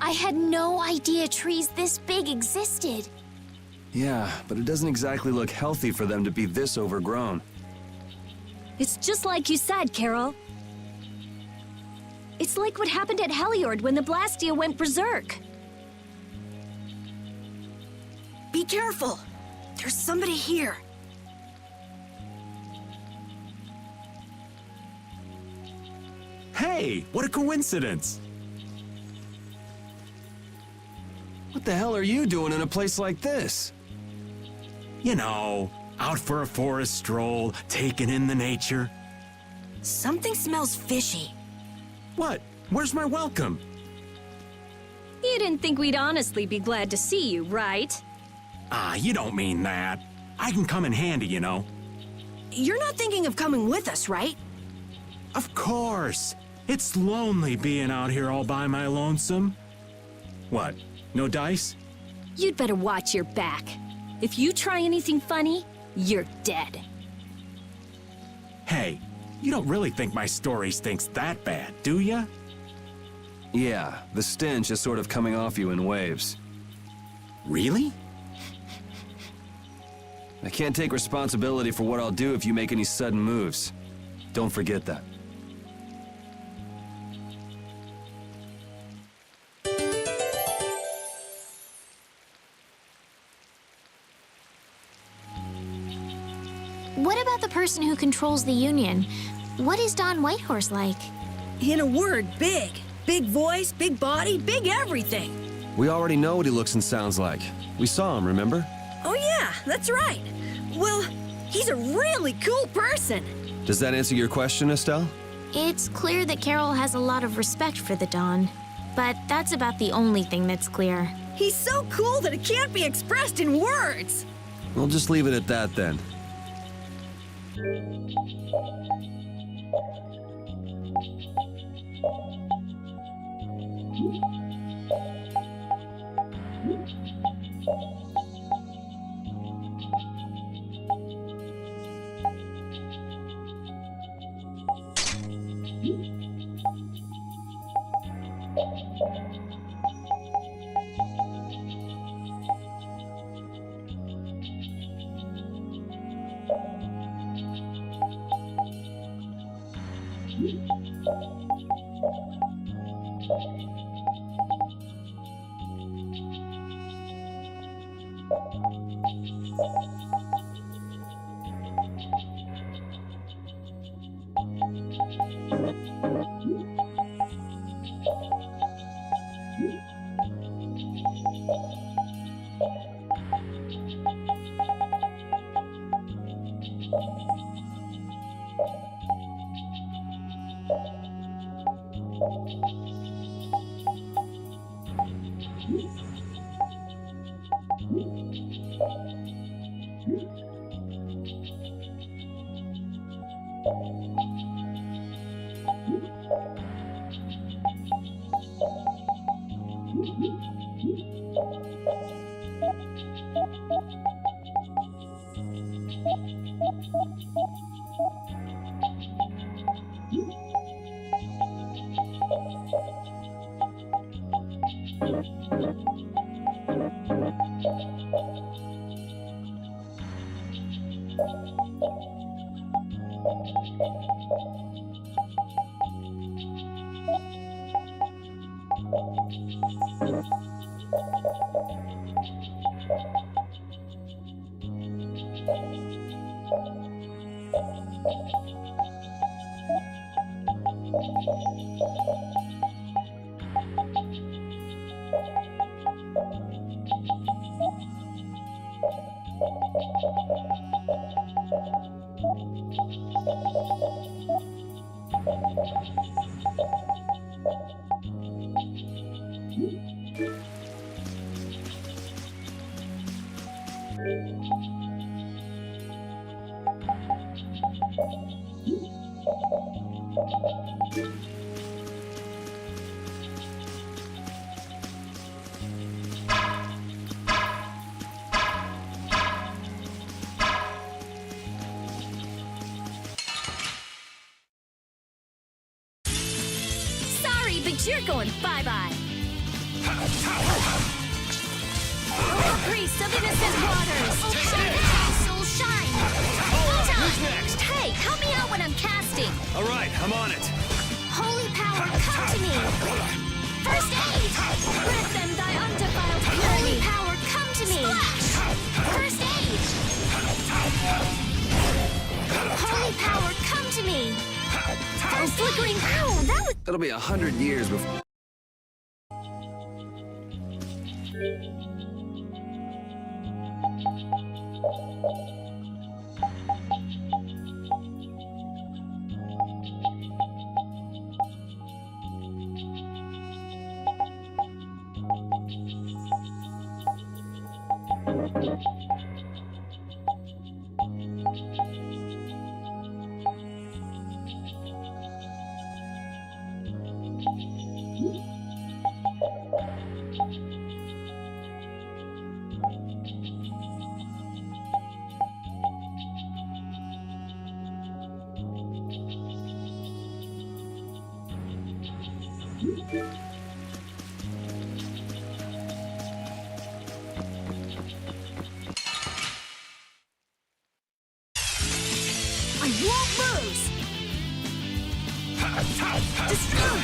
I had no idea trees this big existed. Yeah, but it doesn't exactly look healthy for them to be this overgrown. It's just like you said, Carol. It's like what happened at Heliord when the Blastia went berserk. Be careful! There's somebody here. Hey, what a coincidence! What the hell are you doing in a place like this? You know, out for a forest stroll, taking in the nature. Something smells fishy. What? Where's my welcome? You didn't think we'd honestly be glad to see you, right? Ah, you don't mean that. I can come in handy, you know. You're not thinking of coming with us, right? Of course. It's lonely being out here all by my lonesome. What? No dice? You'd better watch your back. If you try anything funny, you're dead. Hey, you don't really think my story stinks that bad, do ya? Yeah, the stench is sort of coming off you in waves. Really? I can't take responsibility for what I'll do if you make any sudden moves. Don't forget that. What about the person who controls the Union? What is Don Whitehorse like? In a word, big. Big voice, big body, big everything. We already know what he looks and sounds like. We saw him, remember? Oh yeah, that's right. Well, he's a really cool person. Does that answer your question, Estelle? It's clear that Carol has a lot of respect for the Don, but that's about the only thing that's clear. He's so cool that it can't be expressed in words. We'll just leave it at that then. Sorry, but you're going bye-bye. Oh, priest of innocent waters! Soul shine! Who's next? Hey, help me out when I'm casting! All right, I'm on it. Holy power, come to me! First aid! Grant them thy undefiled Holy purity! power, come to me! First aid! Holy power, come to me! Oh, flickering! Ow, that was... It'll be 100 years before... I won't lose! Destroy!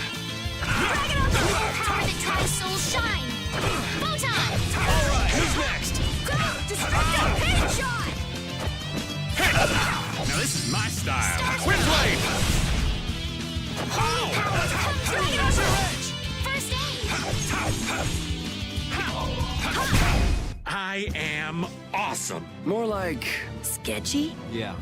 Dragon of the full power that tries soul shine! Photon! All right, who's next? Go! Destructive pain shot! Now this is my style. Wind blade! Holy power, come to me! First aid! I am awesome. More like... Sketchy? Yeah.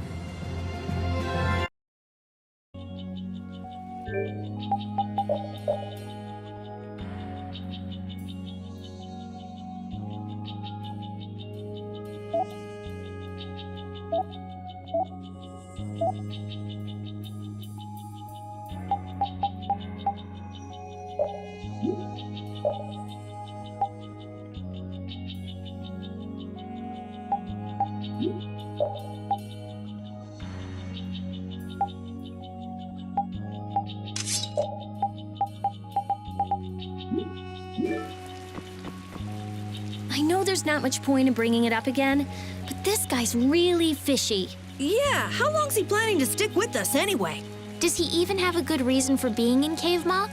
I know there's not much point in bringing it up again, but this guy's really fishy. Yeah, how long's he planning to stick with us anyway? Does he even have a good reason for being in Cave Mock?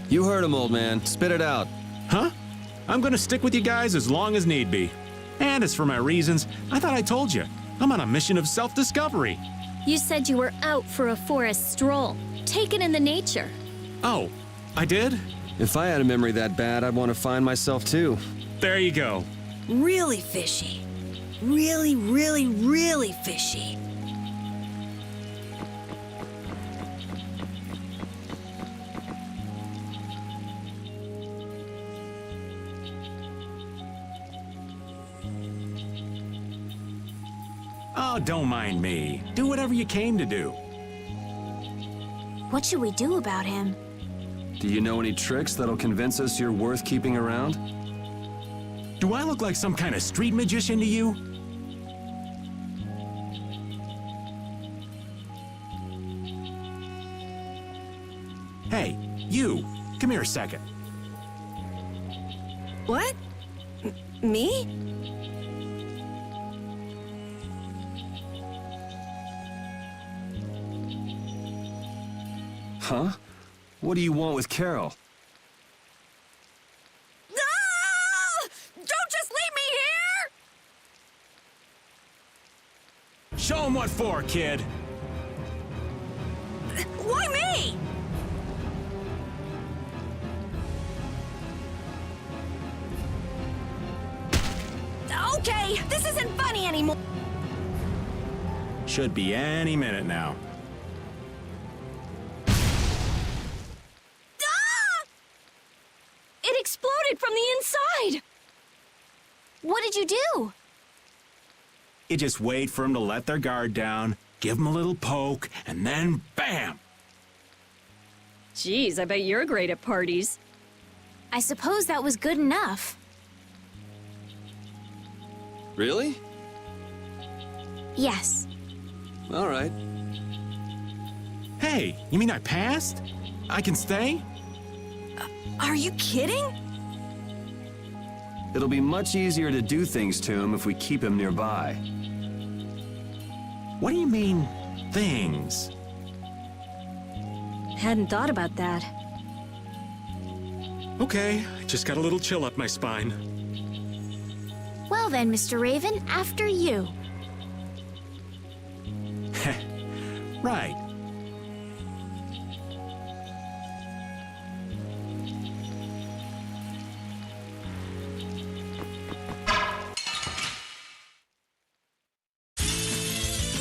You heard him, old man. Spit it out. Huh? I'm gonna stick with you guys as long as need be. And as for my reasons, I thought I told you. I'm on a mission of self-discovery. You said you were out for a forest stroll, taken in the nature. Oh, I did? If I had a memory that bad, I'd want to find myself too. There you go. Really fishy. Really, really, really fishy. Oh, don't mind me. Do whatever you came to do. What should we do about him? Do you know any tricks that'll convince us you're worth keeping around? Do I look like some kind of street magician to you? Hey, you. Come here a second. What? Me? Huh? What do you want with Carol? Ah! Don't just leave me here! Show 'em what for, kid. Why me? Okay, this isn't funny anymore. Should be any minute now. Ah! It exploded from the inside! What did you do? You just wait for them to let their guard down, give them a little poke, and then bam! Geez, I bet you're great at parties. I suppose that was good enough. Really? Yes. All right. Hey, you mean I passed? I can stay? Are you kidding? It'll be much easier to do things to him if we keep him nearby. What do you mean, things? Hadn't thought about that. Okay, just got a little chill up my spine. Well then, Mr. Raven, after you. Right.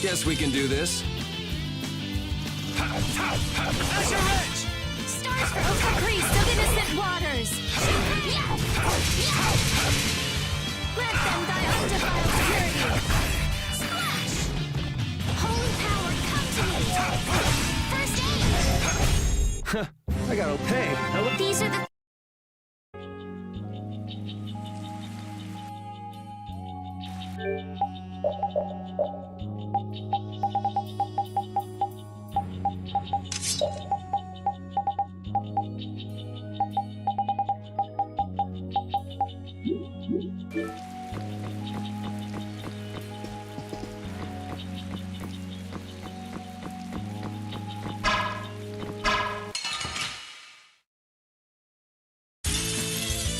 Guess we can do this. Stars for caprice of innocent waters! Grant them thy undefiled purity! Splash! Holy power, come to me! First aid! I gotta pay. These are the...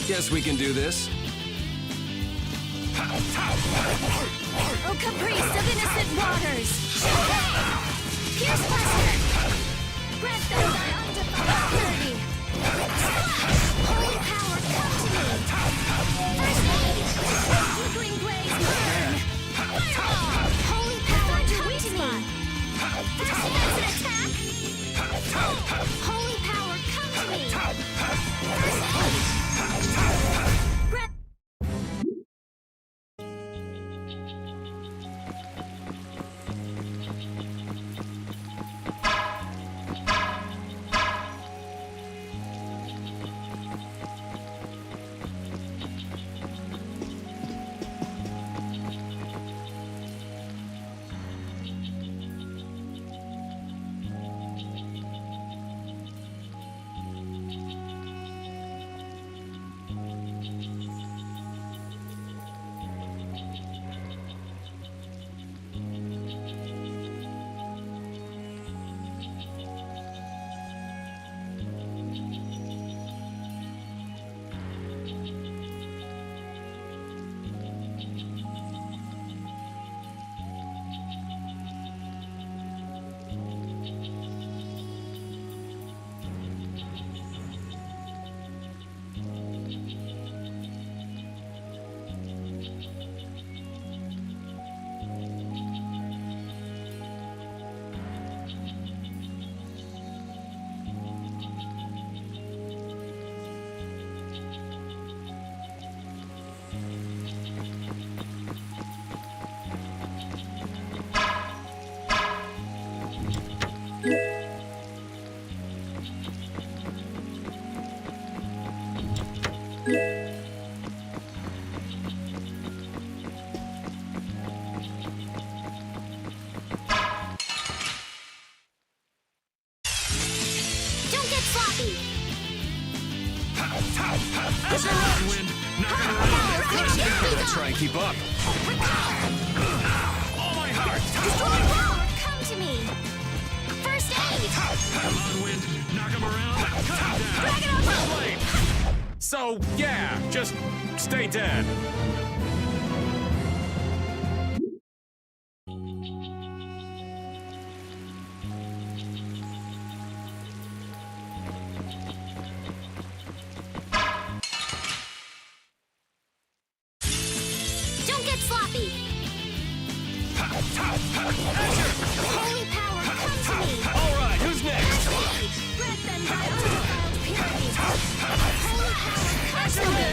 Guess we can do this. Oh, caprice of innocent waters! Pierce Buster! Grant them thy undefiled purity! Splash! Holy power, come to me! First aid! Flickering blaze, burn! Fireball! Holy power, come to me! First defensive attack! Holy power, come to me! First aid! Grant Don't get sloppy! Gotta try and keep up. Oh, my heart! Destroy power, come to me! First aid! Come on, Wind. Knock him around. Cut him down. Drag it on Blade. So, yeah, just stay dead. Don't get sloppy! Holy power, come to me! All right, who's next? Grant them thy undefiled purity! Holy power, come to me!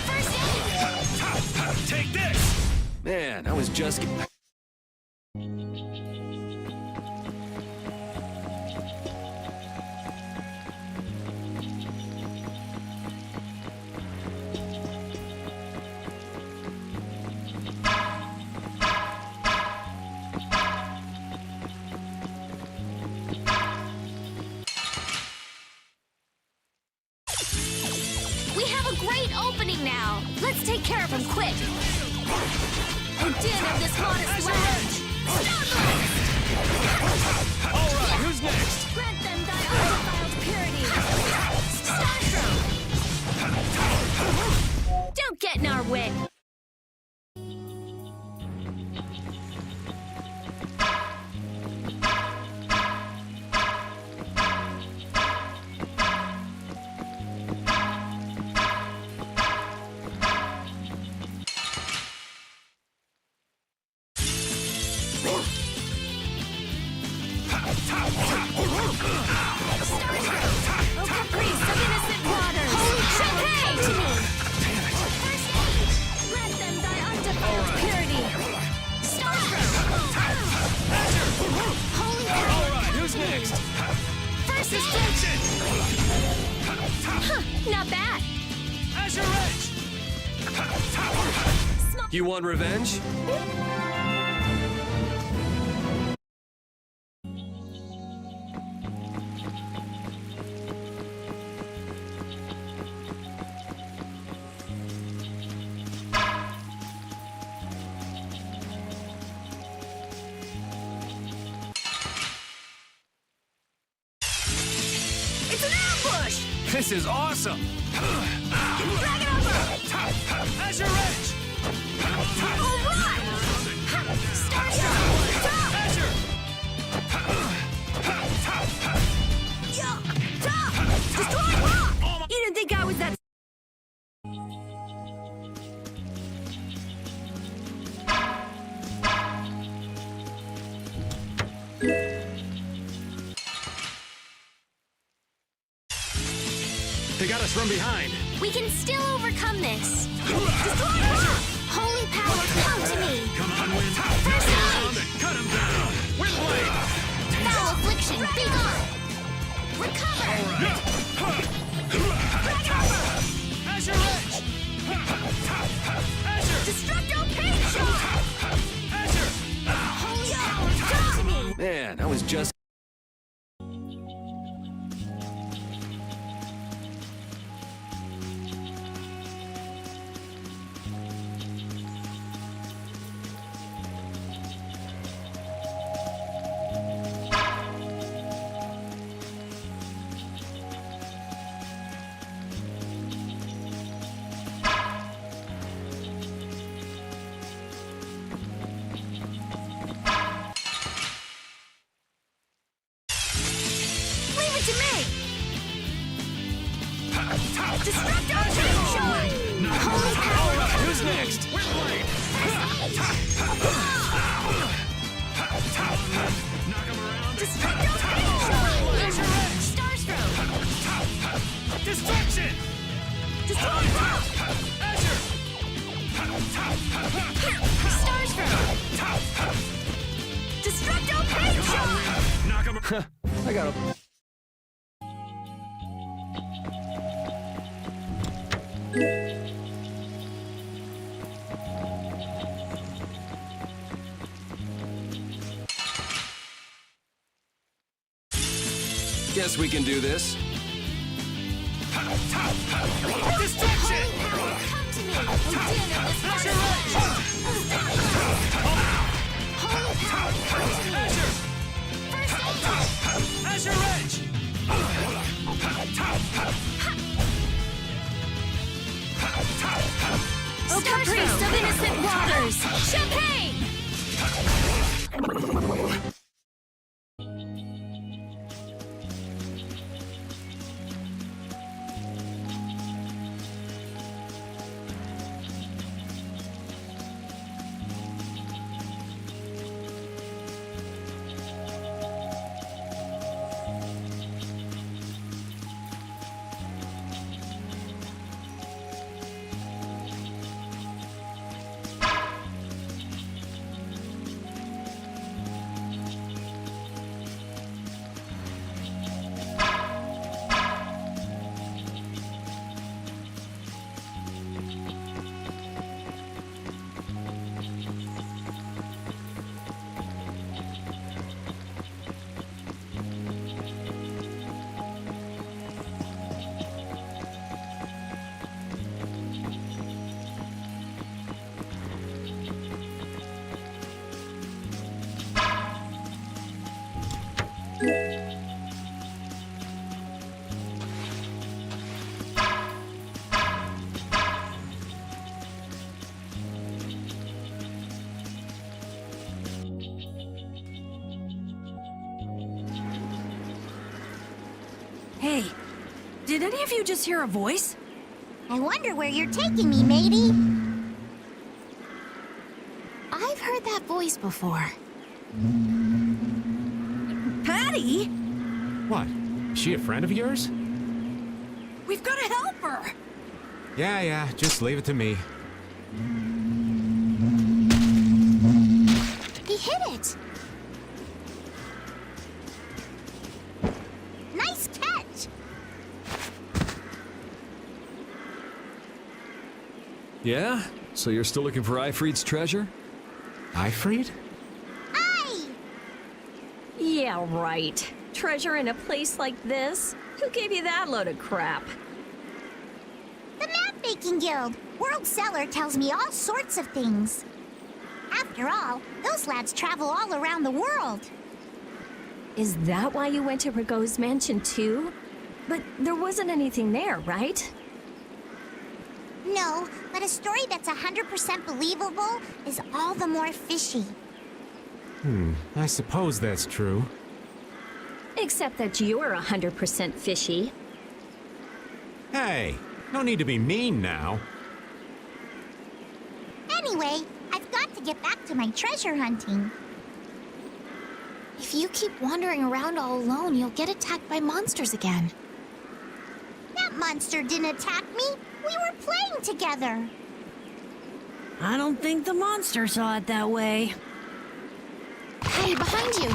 First aid! Take this! Man, I was just... We We have a great opening now. Let's take care of him quick. Din of this modest land. All right, who's next? Grant them thy undefiled purity. Starstrom. Don't get in our way. Not bad. Azure Edge! You want revenge? It's an ambush! This is awesome! Drag it over! Azure Edge! All right! Starstrom! Azure! Destroy rock! You didn't think I was that... They got us from behind. We can still overcome this. Destroy rock! Holy power, come to me. Come on, Wind. First Around aid. and cut him down. Windblade. Foul affliction, be gone. Recover. Azure Edge! Azure! Destructo Pain Shot! Azure! Holy power, come to me. Man, I was just... Leave it to me! Destructo Pain Shot! Holy power, come Who's to me. next? Windblade. Knock him around. Destructo Pain Shot! Azure Edge! Starstroke. Destruction! Destroy rock! Azure! Starstroke. Destructo Pain Shot! Knock him around. I got him. Guess we can do this. Destruction! Holy power, come to me. Oh, din of this modest land. Holy power, come to me. First aid. Azure Edge! Oh, Caprice of innocent waters! Champagne! Did any of you just hear a voice? I wonder where you're taking me, matey. I've heard that voice before. Patty? What? Is she a friend of yours? We've got to help her. Yeah, just leave it to me. He hit it. Nice catch. Yeah? So you're still looking for Ifried's treasure? Ifried? Aye. Yeah, right. Treasure in a place like this? Who gave you that load of crap? The Map-Making Guild. World Cellar tells me all sorts of things. After all, those lads travel all around the world. Is that why you went to Rigaud's mansion too? But there wasn't anything there, right? No, but a story that's 100% believable is all the more fishy. I suppose that's true. Except that you're 100% fishy. Hey, no need to be mean now. Anyway, I've got to get back to my treasure hunting. If you keep wandering around all alone, you'll get attacked by monsters again. That monster didn't attack me. We were playing together. I don't think the monster saw it that way. Hey, behind you.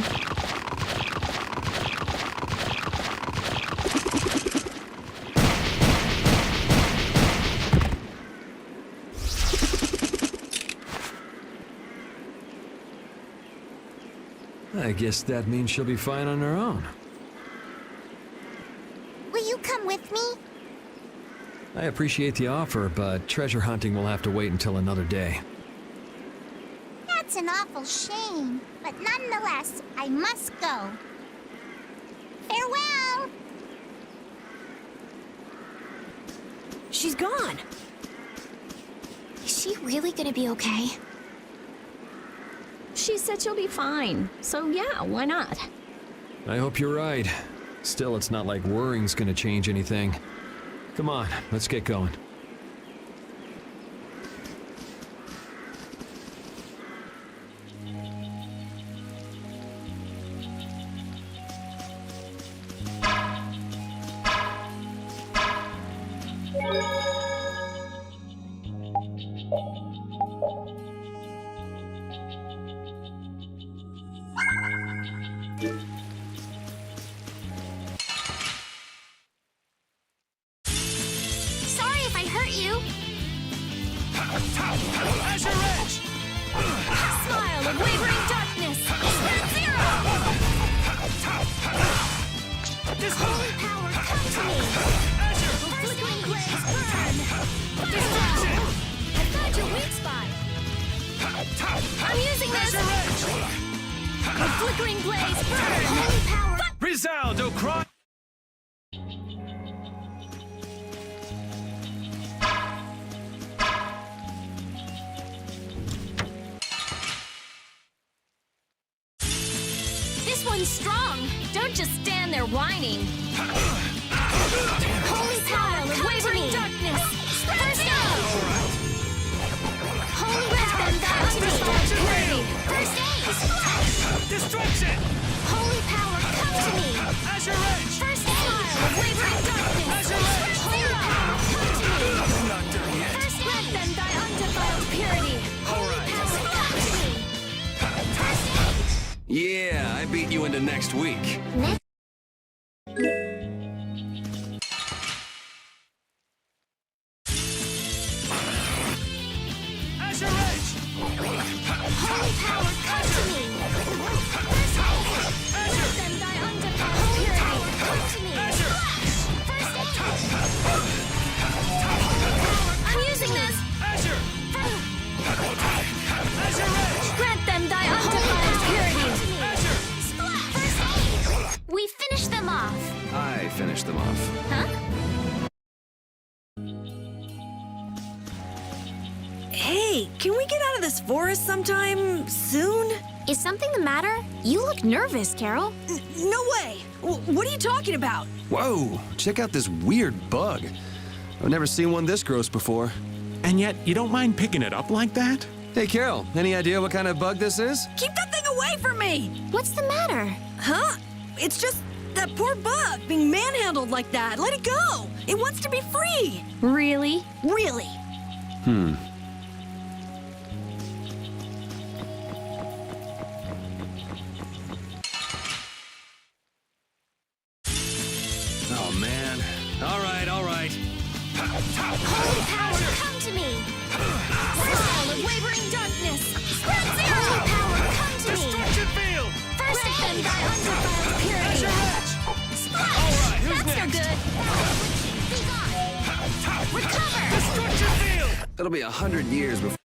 I guess that means she'll be fine on her own. Will you come with me? I appreciate the offer, but treasure hunting will have to wait until another day. That's an awful shame. But nonetheless, I must go. Farewell! She's gone. Is she really gonna be okay? She said she'll be fine, so yeah, why not? I hope you're right. Still, it's not like worrying's gonna change anything. Come on, let's get going. Sorry if I hurt you. Smile of wavering darkness. Zero. This holy power, come to me. Flickering blaze, burn. Distraction. I found your weak spot. I'm using this. A flickering blaze, burn. Holy power. Resound, O cry! This one's strong. Don't just stand there whining. Holy power, Of come to wavering me. darkness. First aid. Holy power, them come to me. purity. First aid. Destruction! Holy power, come to me. Azure Edge! First aid. Of wavering darkness. Holy power, come to me. First Let aid. them die undefiled purity. Holy power, come to me. First aid. Yeah, I beat you into next week. Next. Azure Edge! Holy power, come to me. First aid. Let them die undefiled purity. Come to me. First aid. I'm using this. Azure! Azure Edge! Grant them thy undefiled purity. First aid. We finished them off. I finished them off. Huh? Hey, can we get out of this forest sometime soon? Is something the matter? You look nervous, Carol. No way! What are you talking about? Whoa, check out this weird bug. I've never seen one this gross before. And yet, you don't mind picking it up like that? Hey, Carol, any idea what kind of bug this is? Keep that thing away from me! What's the matter? Huh? It's just that poor bug being manhandled like that. Let it go! It wants to be free! Really? Really? Oh, man. All right, all right. Holy power, come to me! Swirl of wavering darkness! Spread zero! Holy power, come to me! Destruction field! First defend thy undefiled purity! Splash! Alright, who's That's next? no good! Be gone! Recover! Destruction field! That'll be 100 years before.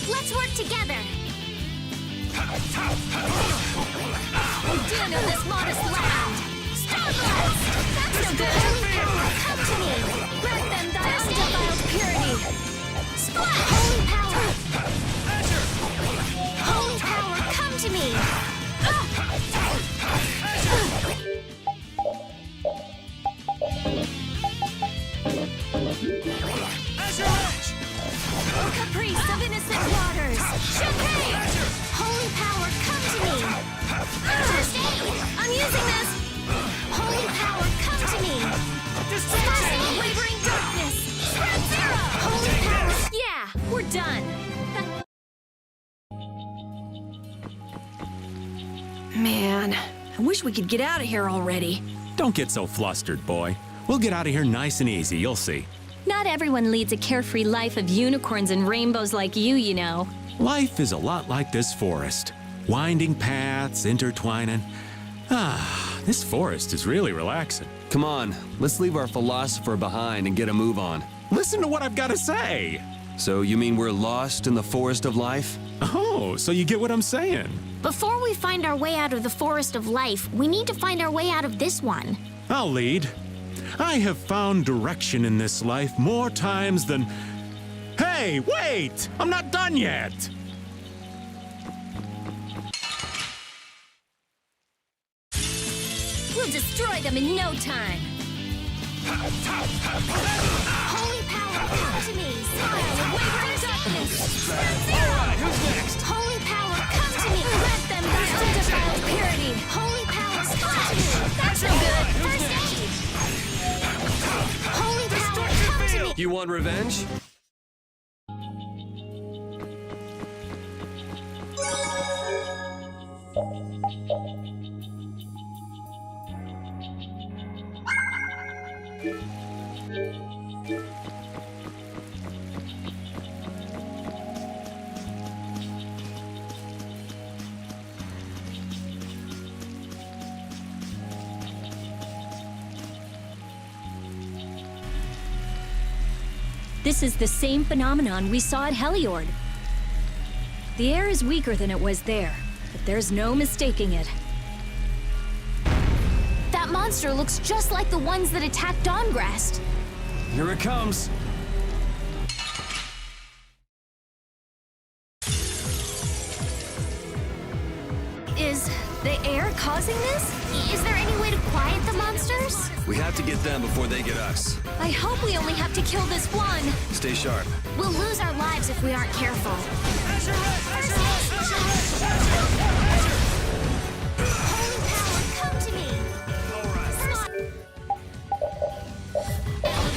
Let's work together! Din on this modest land! Star Blast! That's no good! Holy power, come to me! Grant them thy undefiled purity! Splash! Holy power! Holy power, come to me! O caprice of innocent waters! Champagne! Holy power, come to me! First aid! I'm using this! Holy power, come to me! Swirl of wavering darkness! Spread zero! Holy power! Yeah, we're done! Man, I wish we could get out of here already. Don't get so flustered, boy. We'll get out of here nice and easy, you'll see. Not everyone leads a carefree life of unicorns and rainbows like you know. Life is a lot like this forest. Winding paths, intertwining. This forest is really relaxing. Come on, let's leave our philosopher behind and get a move on. Listen to what I've got to say. So you mean we're lost in the forest of life? Oh, so you get what I'm saying? Before we find our way out of the forest of life, we need to find our way out of this one. I'll lead. I have found direction in this life more times than... Hey, wait! I'm not done yet! We'll destroy them in no time! Holy power, come to me! Smile of wavering darkness! Spread zero! Who's next? Holy power, come to me! Grant them thy undefiled purity! Holy power, come to me! That's no good! First aid! Holy power, come to me! You want revenge? This is the same phenomenon we saw at Heliord. The air is weaker than it was there, but there's no mistaking it. That monster looks just like the ones that attacked Dawngrest. Here it comes. Is the air causing this? Is there any way to quiet the monsters? We have to get them before they get us. I hope we only have to kill this one. Stay sharp. We'll lose our lives if we aren't careful. Holy power, come to me!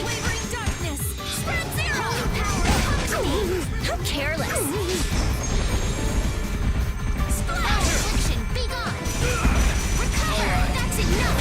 Wavering darkness. Spread zero! Holy power, come to me! How careless. Splash! Affliction, be gone! Recover! That's enough!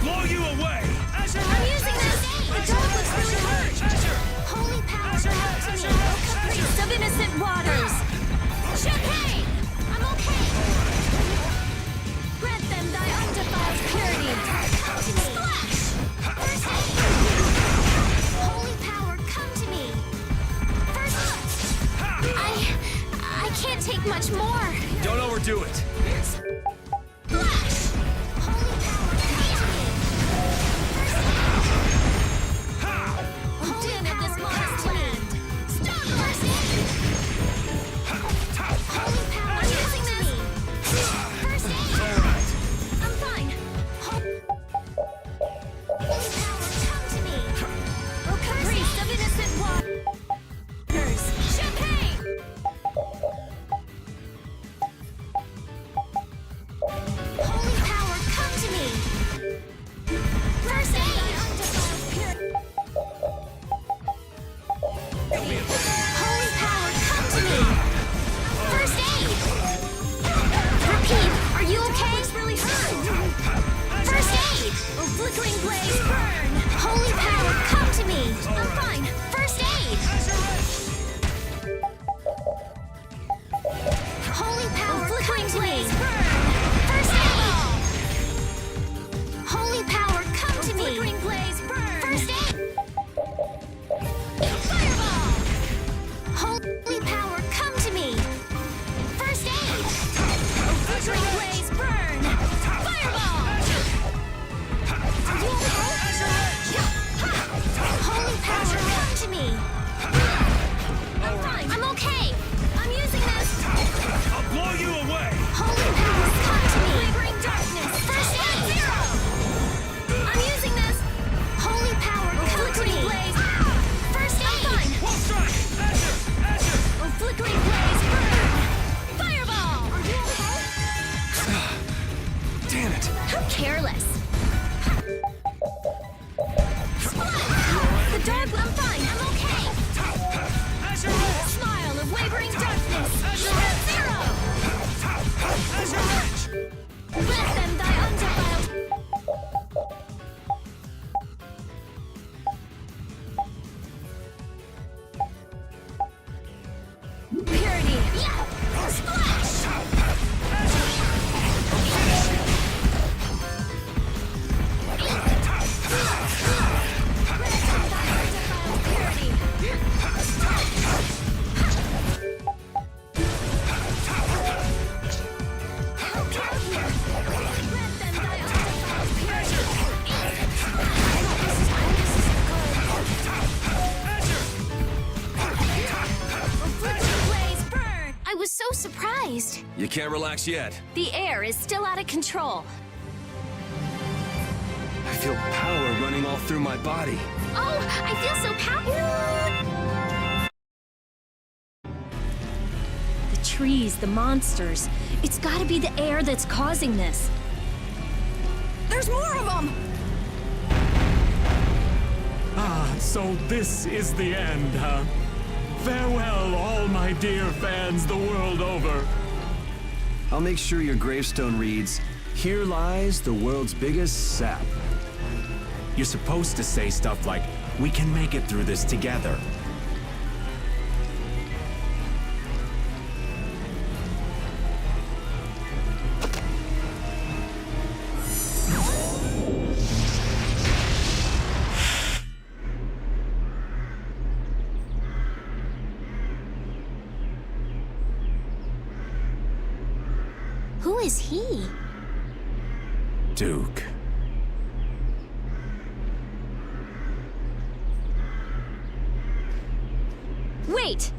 blow you away! Azure I'm using this! The dog looks really hurt! Azure! Holy power, Azure come Red! to me! Azure Red! Oh, caprice of innocent waters! Champagne! I'm okay! Grant them thy undefiled purity! Come to me! Splash! First aid! Holy power, come to me! First look! I can't take much more! Don't overdo it. Flash! Holy power, come to me! Holy power, come to me! Stop! First aid! Holy power, I'm using this! First aid! Alright. I'm fine! Holy power, come to me! Oh, caprice of innocent waters! Champagne! Holy power, come to me! First aid! Holy power, come to me! First aid! Repeat, are you okay? It's really hurt! First aid! Oh, flickering blaze, burn! Holy power, come to me! I'm fine! First aid! Holy power, flickering blaze, burn! First aid! Holy power, come to me! Flickering blaze, burn! First aid! Fireball! Holy power, come to me! First aid! Flickering blaze, burn! Fireball! Are you okay? Holy power, come to me! I'm fine. I'm okay. I'm using this. I'll blow you away! Holy power, come to me! Bring darkness! First aid! Zero! I'm using this! Holy power, come to me! Blaze! First aid! I'm fine! Wall strike! Azure! Azure! Oh, flickering blaze, burn! Fireball! Are you okay? Damn it. How careless! The dog, I'm fine, I'm okay! Azure Red! Smile of wavering darkness! Zero! Azure Red! Let them thy undefiled... Purity! Yeah! Splash! I was so surprised. You can't relax yet. The air is still out of control. I feel power running all through my body. Oh, I feel so powerful. The trees, the monsters. It's gotta be the air that's causing this. There's more of them! Ah, so this is the end, huh? Farewell, all my dear fans the world over. I'll make sure your gravestone reads, "Here lies the world's biggest sap." You're supposed to say stuff like, "We can make it through this together." Who is he? Duke. Wait!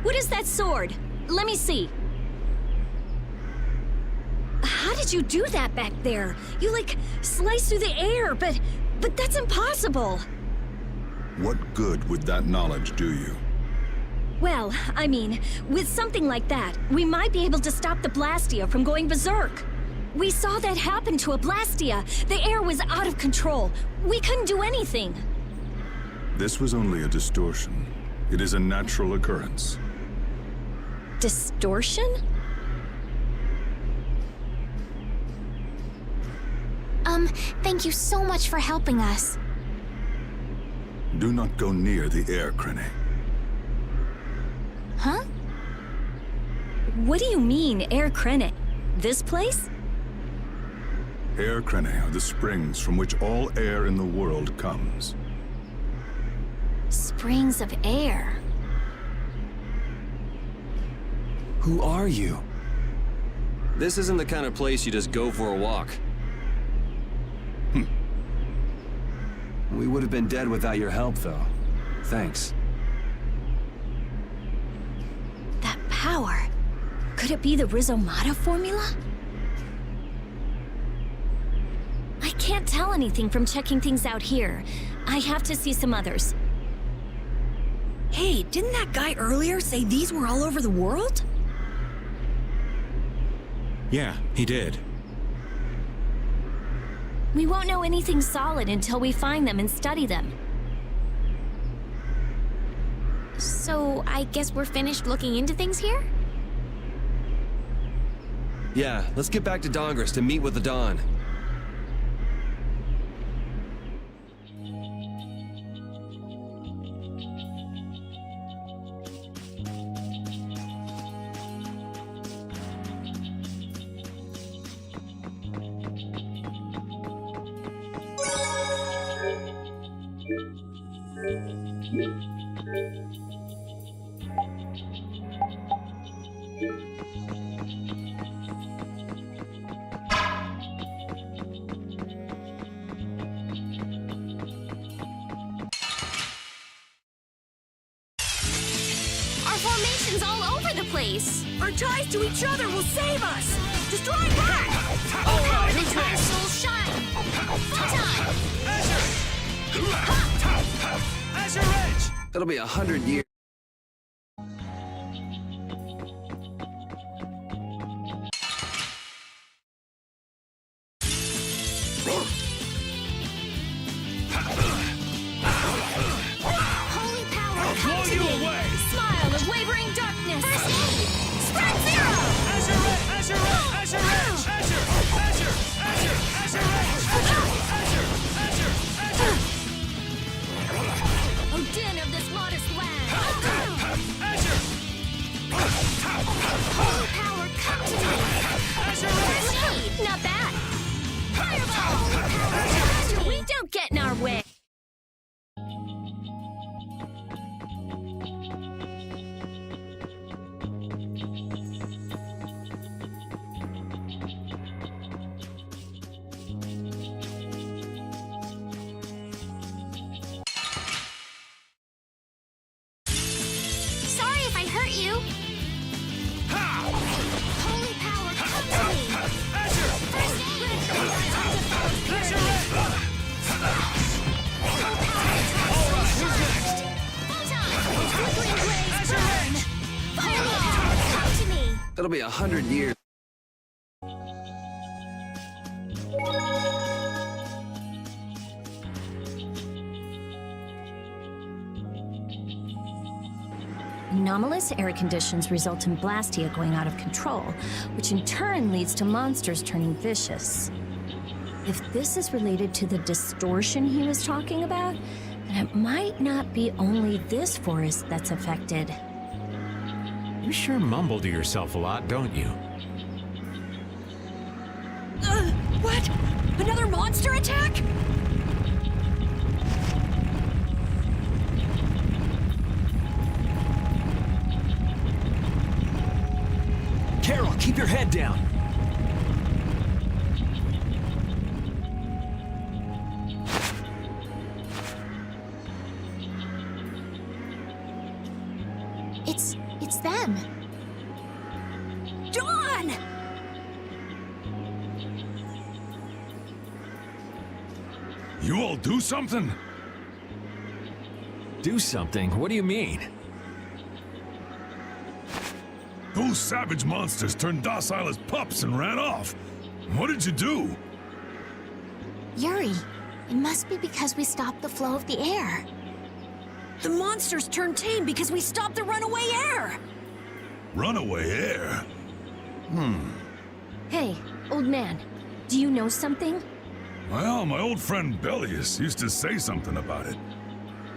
What is that sword? Let me see. How did you do that back there? You, like, sliced through the air, but that's impossible. What good would that knowledge do you? Well, I mean, with something like that, we might be able to stop the Blastia from going berserk. We saw that happen to a Blastia. The air was out of control. We couldn't do anything. This was only a distortion. It is a natural occurrence. Distortion? Thank you so much for helping us. Do not go near the air, Krene. Huh? What do you mean, Air Krene? This place? Air Krene are the springs from which all air in the world comes. Springs of air. Who are you? This isn't the kind of place you just go for a walk. We would have been dead without your help, though. Thanks. That power. Could it be the Rizomata formula? I can't tell anything from checking things out here. I have to see some others. Hey, didn't that guy earlier say these were all over the world? Yeah, he did. We won't know anything solid until we find them and study them. So, I guess we're finished looking into things here? Yeah, let's get back to Dongris to meet with the Dawn. Our formation's all over the place. Our ties to each other will save us! Destroy back! All power the Time Souls shine! Photon! Azure Edge! It'll be 100 years. Holy power, I'll come blow to you me! away! Smile of wavering darkness! First aid! Spread zero! Azure Edge! Azure Edge! Azure Edge! Azure! Azure! Azure! Azure Edge! Azure! Azure! Azure! Azure! O din of this modest land! Azure! Holy power, come to me! Azure First Edge! aid! Not bad! Fireball! We don't get in our way! Sorry if I hurt you. Holy power, come to me! Azure! First aid! Azure Edge! Who's next? Photon! Flickering blaze Azure burn! Edge! Fireball! Come to me! It'll be 100 years. Anomalous air conditions result in Blastia going out of control, which in turn leads to monsters turning vicious. If this is related to the distortion he was talking about, then it might not be only this forest that's affected. You sure mumble to yourself a lot, don't you? What? Another monster attack? Carol, keep your head down. It's them. Dawn! You all do something? Do something? What do you mean? Those savage monsters turned docile as pups and ran off. What did you do? Yuri, it must be because we stopped the flow of the air. The monsters turned tame because we stopped the runaway air! Runaway air? Hey, old man, do you know something? Well, my old friend Bellius used to say something about it.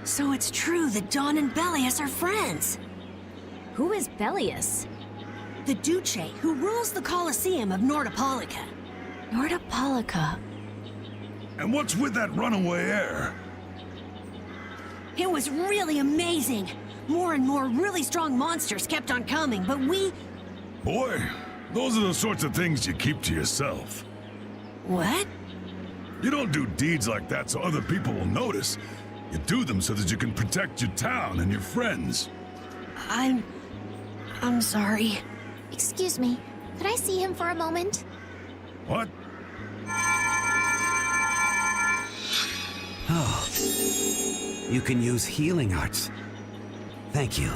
So it's true that Dawn and Bellius are friends. Who is Bellius? The Duce who rules the Colosseum of Nordopolica. Nordopolica. And what's with that runaway heir? It was really amazing. More and more really strong monsters kept on coming, but we... Boy, those are the sorts of things you keep to yourself. What? You don't do deeds like that so other people will notice. You do them so that you can protect your town and your friends. I'm sorry. Excuse me, could I see him for a moment? What? Oh. You can use healing arts. Thank you.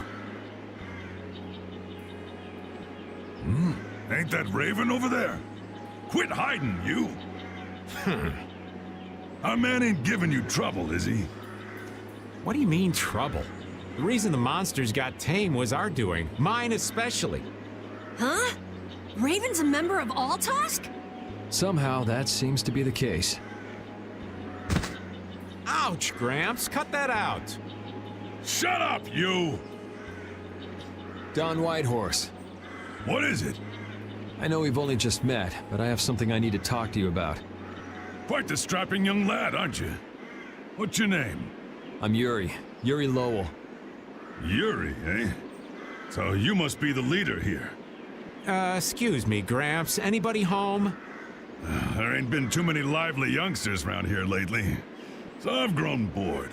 Ain't that Raven over there? Quit hiding, you! Our man ain't giving you trouble, is he? What do you mean, trouble? The reason the monsters got tame was our doing. Mine especially. Huh? Raven's a member of Altosk? Somehow that seems to be the case. Ouch, Gramps. Cut that out. Shut up, you! Don Whitehorse. What is it? I know we've only just met, but I have something I need to talk to you about. Quite the strapping young lad, aren't you? What's your name? I'm Yuri. Yuri Lowell. Yuri, eh? So you must be the leader here. Excuse me, Gramps. Anybody home? There ain't been too many lively youngsters around here lately. So I've grown bored.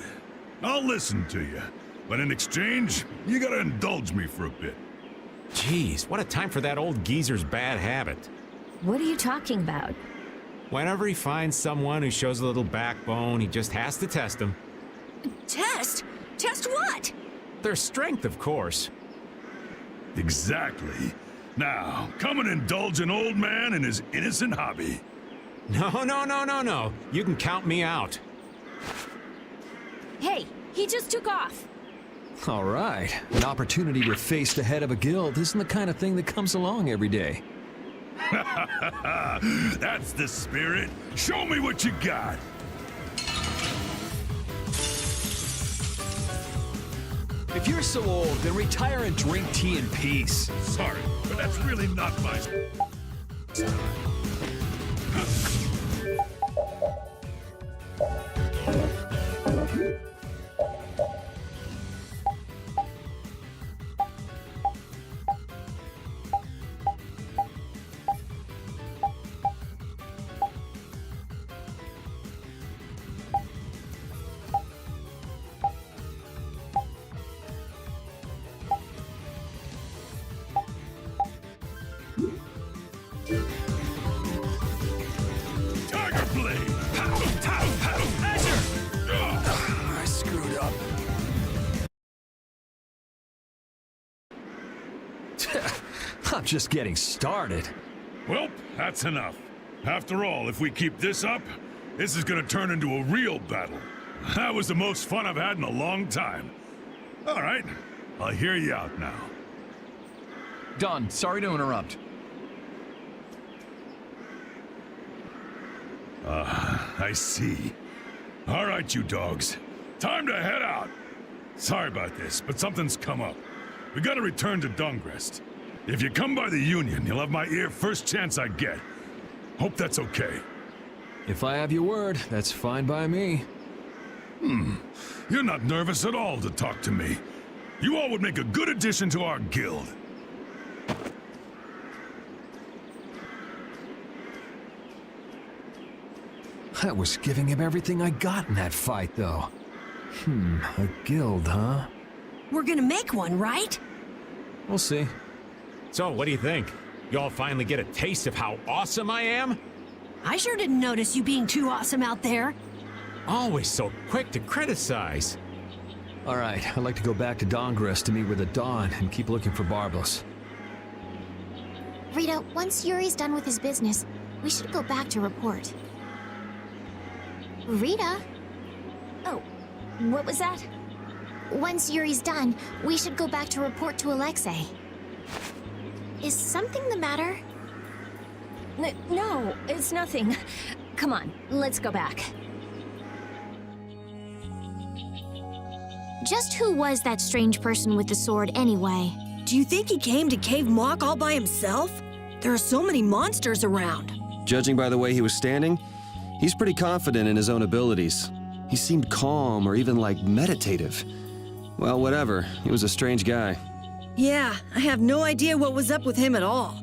I'll listen to you. But in exchange, you gotta indulge me for a bit. Jeez, what a time for that old geezer's bad habit. What are you talking about? Whenever he finds someone who shows a little backbone, he just has to test them. Test? Test what? Their strength, of course. Exactly. Now, come and indulge an old man in his innocent hobby. No. You can count me out. Hey, he just took off. All right. An opportunity to face the head of a guild isn't the kind of thing that comes along every day. That's the spirit. Show me what you got. If you're so old, then retire and drink tea in peace. Sorry, but that's really not my... I screwed up. I'm just getting started. Well, that's enough. After all, if we keep this up, this is gonna turn into a real battle. That was the most fun I've had in a long time. All right, I'll hear you out now. Don, sorry to interrupt. I see. All right, you dogs. Time to head out. Sorry about this, but something's come up. We gotta return to Dungrest. If you come by the Union, you'll have my ear first chance I get. Hope that's okay. If I have your word, that's fine by me. You're not nervous at all to talk to me. You all would make a good addition to our guild. I was giving him everything I got in that fight, though. A guild, huh? We're gonna make one, right? We'll see. So, what do you think? You all finally get a taste of how awesome I am? I sure didn't notice you being too awesome out there. Always so quick to criticize. All right, I'd like to go back to Dongress to meet with the Dawn and keep looking for Barbos. Rita, once Yuri's done with his business, we should go back to report. Rita? Oh, what was that? Once Yuri's done, we should go back to report to Alexei. Is something the matter? No, it's nothing. Come on, let's go back. Just who was that strange person with the sword anyway? Do you think he came to Cave Mock all by himself? There are so many monsters around. Judging by the way he was standing, he's pretty confident in his own abilities. He seemed calm or even like meditative. Well, whatever. He was a strange guy. Yeah, I have no idea what was up with him at all.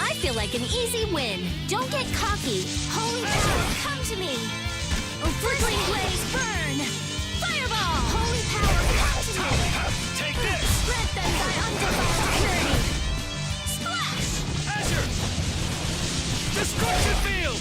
I feel like an easy win. Don't get cocky. Holy power, come to me. Oh, flickering blaze, burn. Fireball. Holy power, come to me. Take this! Strengthen thy undefiled purity. Splash. Azure! Destruction field!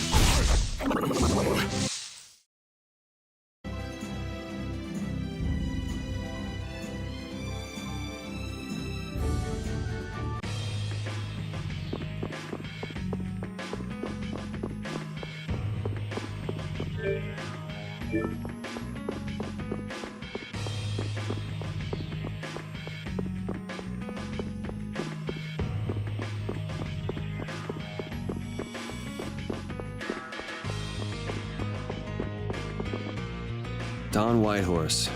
Don Whitehorse.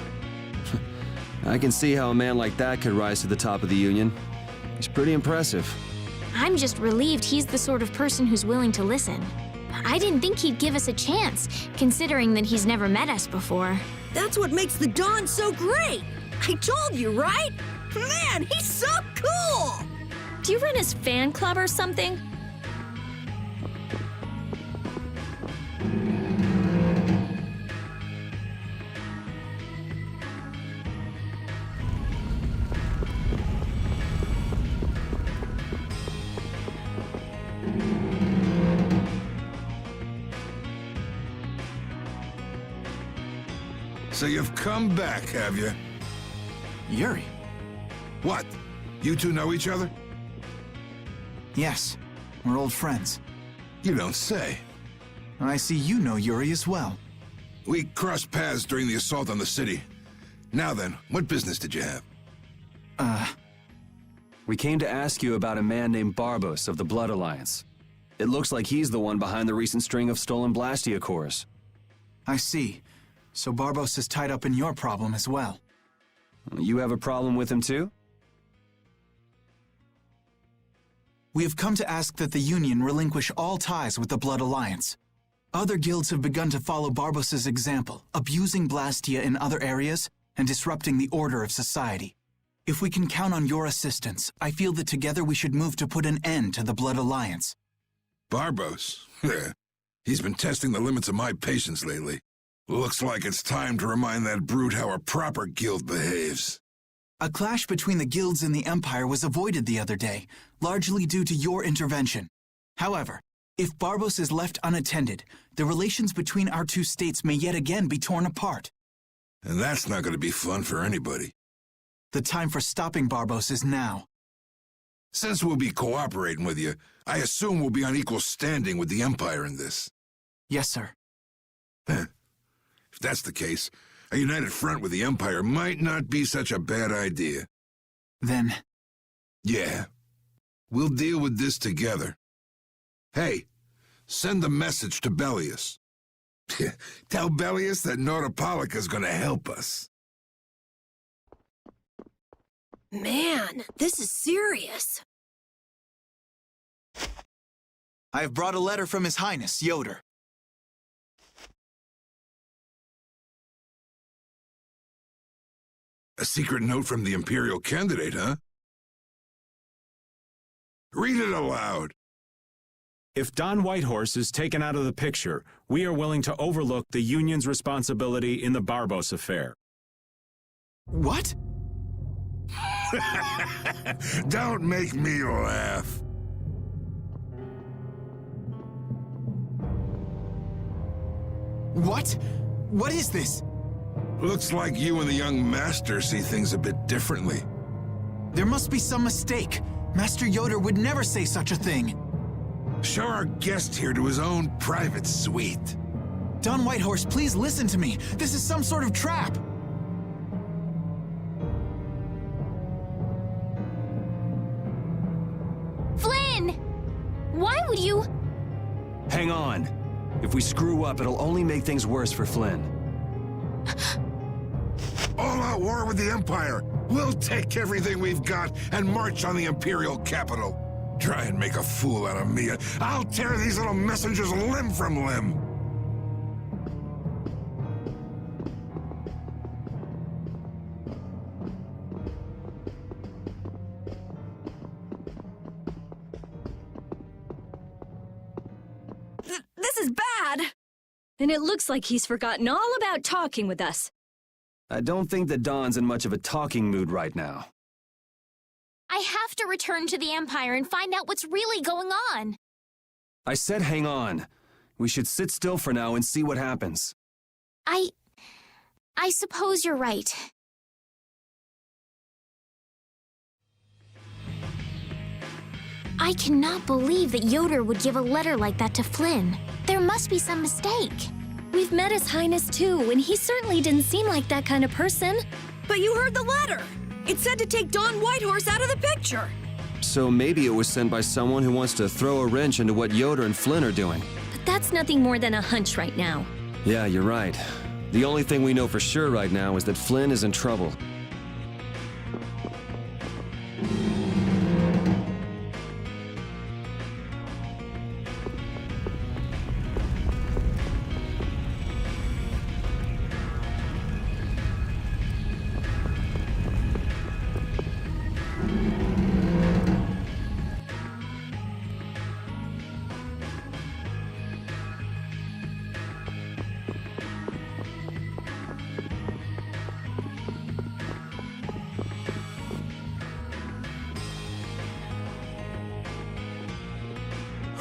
I can see how a man like that could rise to the top of the Union. He's pretty impressive. I'm just relieved he's the sort of person who's willing to listen. I didn't think he'd give us a chance, considering that he's never met us before. That's what makes the Dawn so great! I told you, right? Man, he's so cool! Do you run his fan club or something? So you've come back, have you? Yuri? What? You two know each other? Yes, we're old friends. You don't say. I see you know Yuri as well. We crossed paths during the assault on the city. Now then, what business did you have? We came to ask you about a man named Barbos of the Blood Alliance. It looks like he's the one behind the recent string of stolen Blastia cores. I see. So Barbos is tied up in your problem as well. You have a problem with him too? We have come to ask that the Union relinquish all ties with the Blood Alliance. Other guilds have begun to follow Barbos's example, abusing Blastia in other areas and disrupting the order of society. If we can count on your assistance, I feel that together we should move to put an end to the Blood Alliance. Barbos? He's been testing the limits of my patience lately. Looks like it's time to remind that brute how a proper guild behaves. A clash between the guilds and the Empire was avoided the other day, largely due to your intervention. However, if Barbos is left unattended, the relations between our two states may yet again be torn apart. And that's not going to be fun for anybody. The time for stopping Barbos is now. Since we'll be cooperating with you, I assume we'll be on equal standing with the Empire in this. Yes, sir. If that's the case, a united front with the Empire might not be such a bad idea. Then... Yeah. We'll deal with this together. Hey, send a message to Bellius. Tell Bellius that Nordopolica's gonna help us. Man, this is serious. I have brought a letter from His Highness, Yoder. A secret note from the Imperial candidate, huh? Read it aloud. If Don Whitehorse is taken out of the picture, we are willing to overlook the Union's responsibility in the Barbos affair. What? Don't make me laugh. What? What is this? Looks like you and the young master see things a bit differently. There must be some mistake. Master Yoder would never say such a thing. Show our guest here to his own private suite. Don Whitehorse, please listen to me. This is some sort of trap. Flynn! Why would you... Hang on. If we screw up, it'll only make things worse for Flynn. All-out war with the Empire. We'll take everything we've got and march on the Imperial capital. Try and make a fool out of me. I'll tear these little messengers limb from limb. This is bad! And it looks like he's forgotten all about talking with us. I don't think that Don's in much of a talking mood right now. I have to return to the Empire and find out what's really going on. I said hang on. We should sit still for now and see what happens. I suppose you're right. I cannot believe that Yoder would give a letter like that to Flynn. There must be some mistake. We've met His Highness too, and he certainly didn't seem like that kind of person. But you heard the letter! It said to take Don Whitehorse out of the picture! So maybe it was sent by someone who wants to throw a wrench into what Yoder and Flynn are doing. But that's nothing more than a hunch right now. Yeah, you're right. The only thing we know for sure right now is that Flynn is in trouble.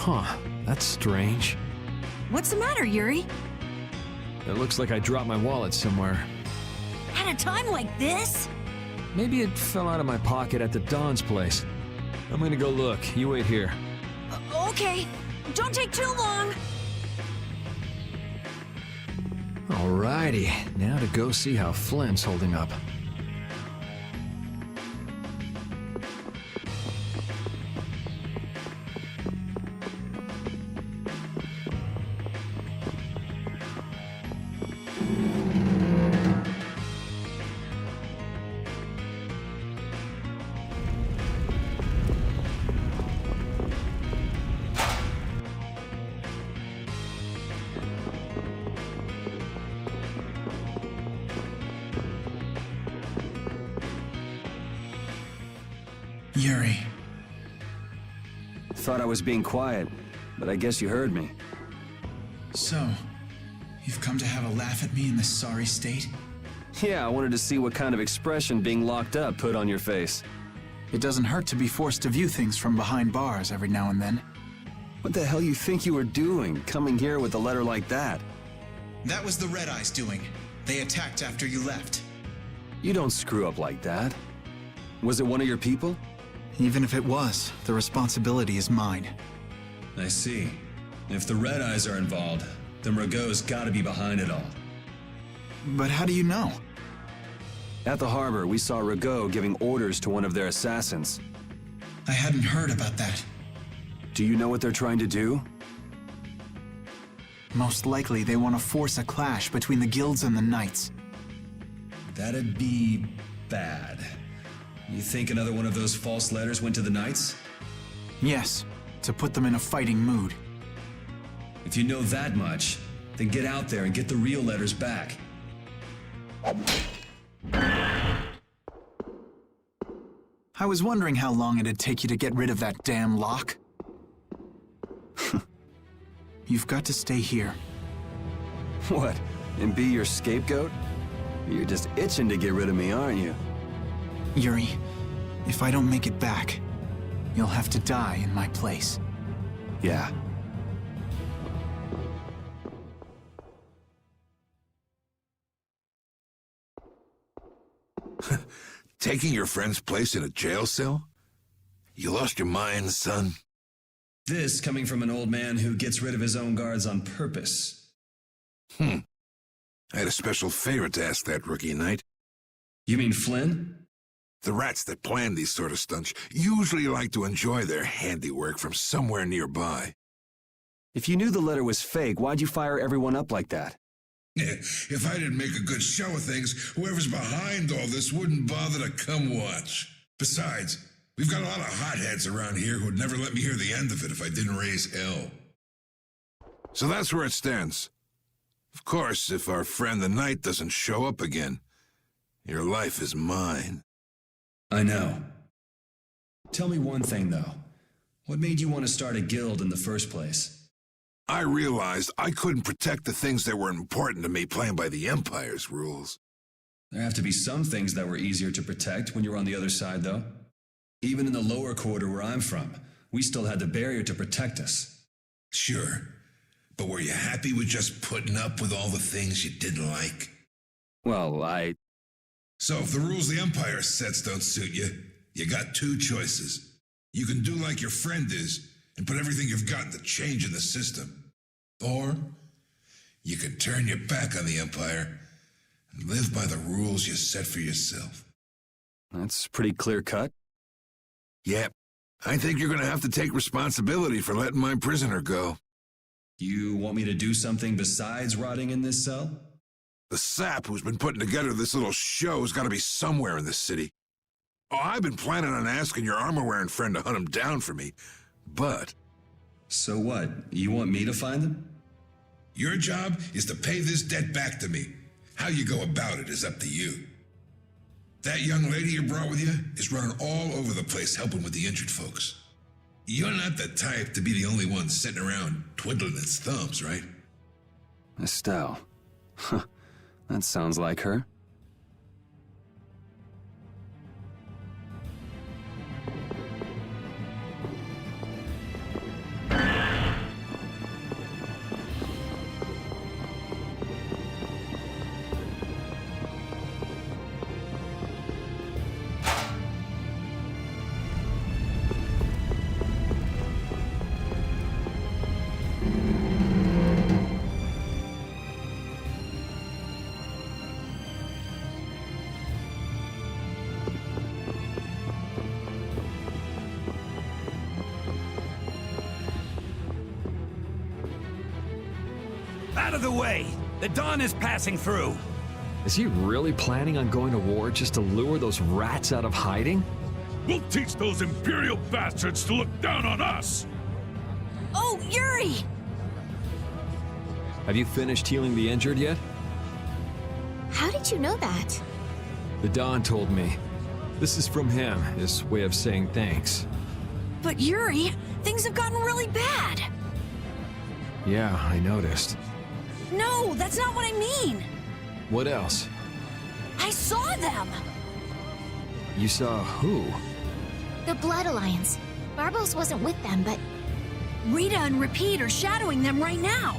Huh, that's strange. What's the matter, Yuri? It looks like I dropped my wallet somewhere. At a time like this? Maybe it fell out of my pocket at the Don's place. I'm gonna go look. You wait here. Okay. Don't take too long. Alrighty, now to go see how Flynn's holding up. Yuri. Thought I was being quiet, but I guess you heard me. So, you've come to have a laugh at me in this sorry state? Yeah, I wanted to see what kind of expression being locked up put on your face. It doesn't hurt to be forced to view things from behind bars every now and then. What the hell you think you were doing, coming here with a letter like that? That was the Red Eyes doing. They attacked after you left. You don't screw up like that. Was it one of your people? Even if it was, the responsibility is mine. I see. If the Red Eyes are involved, then Rago's gotta be behind it all. But how do you know? At the harbor, we saw Rago giving orders to one of their assassins. I hadn't heard about that. Do you know what they're trying to do? Most likely they want to force a clash between the guilds and the knights. That'd be bad. You think another one of those false letters went to the Knights? Yes, to put them in a fighting mood. If you know that much, then get out there and get the real letters back. I was wondering how long it'd take you to get rid of that damn lock. You've got to stay here. What, and be your scapegoat? You're just itching to get rid of me, aren't you? Yuri, If I don't make it back, you'll have to die in my place. Yeah. Taking your friend's place in a jail cell? You lost your mind, son? This coming from an old man who gets rid of his own guards on purpose. I had a special favor to ask that rookie knight. You mean Flynn? The rats that plan these sort of stunts usually like to enjoy their handiwork from somewhere nearby. If you knew the letter was fake, why'd you fire everyone up like that? If I didn't make a good show of things, whoever's behind all this wouldn't bother to come watch. Besides, we've got a lot of hotheads around here who'd never let me hear the end of it if I didn't raise hell. So that's where it stands. Of course, if our friend the knight doesn't show up again, your life is mine. I know. Tell me one thing, though. What made you want to start a guild in the first place? I realized I couldn't protect the things that were important to me playing by the Empire's rules. There have to be some things that were easier to protect when you were on the other side, though. Even in the lower quarter where I'm from, we still had the barrier to protect us. Sure. But were you happy with just putting up with all the things you didn't like? Well, So if the rules the Empire sets don't suit you, you got two choices. You can do like your friend is and put everything you've got into change in the system. Or you can turn your back on the Empire and live by the rules you set for yourself. That's pretty clear-cut. Yep. I think you're going to have to take responsibility for letting my prisoner go. You want me to do something besides rotting in this cell? The sap who's been putting together this little show's got to be somewhere in this city. Oh, I've been planning on asking your armor-wearing friend to hunt him down for me, but... So what? You want me to find them? Your job is to pay this debt back to me. How you go about it is up to you. That young lady you brought with you is running all over the place helping with the injured folks. You're not the type to be the only one sitting around twiddling its thumbs, right? Estelle. Huh. That sounds like her. Out of the way! The dawn is passing through! Is he really planning on going to war just to lure those rats out of hiding? We'll teach those Imperial bastards to look down on us! Oh, Yuri! Have you finished healing the injured yet? How did you know that? The Don told me. This is from him, his way of saying thanks. But Yuri, things have gotten really bad. Yeah, I noticed. No, that's not what I mean. What else? I saw them. You saw who? The Blood Alliance. Barbos wasn't with them, but... Rita and Repeat are shadowing them right now.